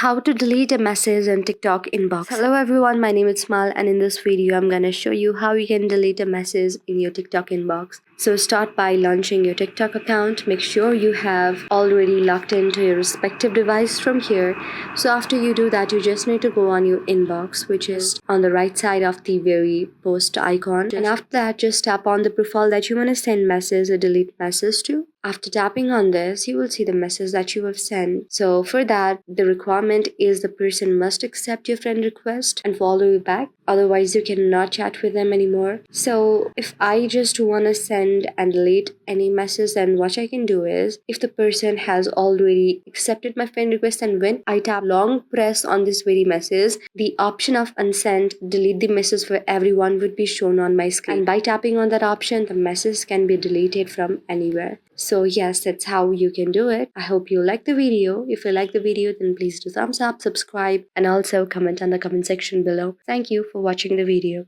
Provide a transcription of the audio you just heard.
How to delete a message in TikTok inbox. Hello everyone, my name is Mal, and in this video I'm gonna show you how you can delete a message in your TikTok inbox. So start by launching your TikTok account. Make sure you have already logged into your respective device from here. So after you do that, you just need to go on your inbox, which is on the right side of the very post icon. And after that, just tap on the profile that you want to send message or delete message to. After tapping on this, you will see the message that you have sent. So for that, the requirement is the person must accept your friend request and follow you back. Otherwise, you cannot chat with them anymore. So if I just want to send and delete any message, then what I can do is, if the person has already accepted my friend request and when I tap long press on this very message, the option of unsend, delete the message for everyone would be shown on my screen. And by tapping on that option, the message can be deleted from anywhere. So yes, that's how you can do it. I hope you like the video. If you like the video, then please do thumbs up, subscribe, and also comment on the comment section below. Thank you for watching the video.